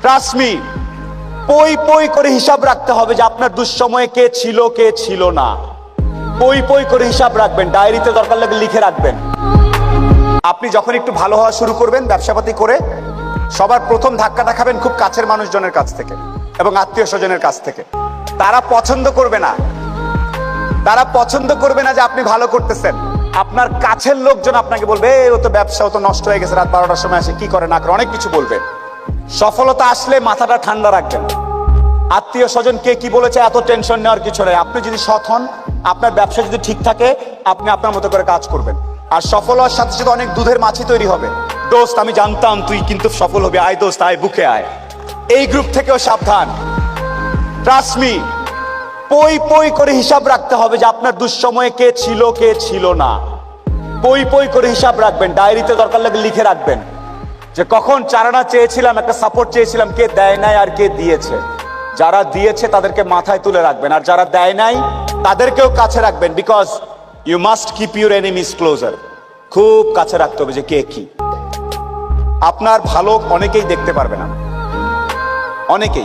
Trust me, পই পই করে হিসাব রাখতে হবে যে আপনার দুঃসময়ে কে ছিল কে ছিল না। পই পই করে হিসাব রাখবেন, ডায়েরিতে দরকার লাগলে লিখে রাখবেন। আপনি যখন একটু ভালো হওয়া শুরু করবেন ব্যবসাপাতি করে, সবার প্রথম ধাক্কাটা খাবেন খুব কাছের মানুষজনের কাছ থেকে এবং আত্মীয় স্বজনের কাছ থেকে। তারা পছন্দ করবে না, তারা পছন্দ করবে না যে আপনি ভালো করতেছেন। আপনার কাছের লোকজন আপনাকে বলবে ও তো ব্যবসা, ও তো নষ্ট হয়ে গেছে, রাত 12টার সময় আসে, কি করে না করে, অনেক কিছু বলবে। সফলতা আসলে মাথাটা ঠান্ডা রাখবেন। আত্মীয় স্বজন কে কি বলেছে এত টেনশন নেওয়ার কিছু নেই। আপনি যদি সৎ হন, আপনার ব্যবসা যদি ঠিক থাকে, আপনি আপনার মতো করে কাজ করবেন। আর সফল হওয়ার সাথে সাথে অনেক দুধের মাছি তৈরি হবে। দোস্ত আমি জানতাম তুই কিন্তু সফল হবে, আয় দোস্ত আয়, বুকে আয়। এই গ্রুপ থেকেও সাবধান। ট্রাস্ট মি, পই পই করে হিসাব রাখতে হবে যে আপনার দুঃসময়ে কে ছিল কে ছিল না। পই পই করে হিসাব রাখবেন, ডায়েরিতে দরকার লাগলে লিখে রাখবেন যে কখন চারানা চেয়েছিলাম, একটা সাপোর্ট চেয়েছিলাম, কে দেয় নাই আর কে দিয়েছে। যারা দিয়েছে তাদেরকে মাথায় তুলে রাখবেন, আর যারা দেয় নাই তাদেরকেও কাছে রাখবেন। Because you must keep your enemies closer. খুব কাছে রাখতে হবে যে কে কি। আপনার ভালো অনেকেই দেখতে পারবে না, অনেকেই।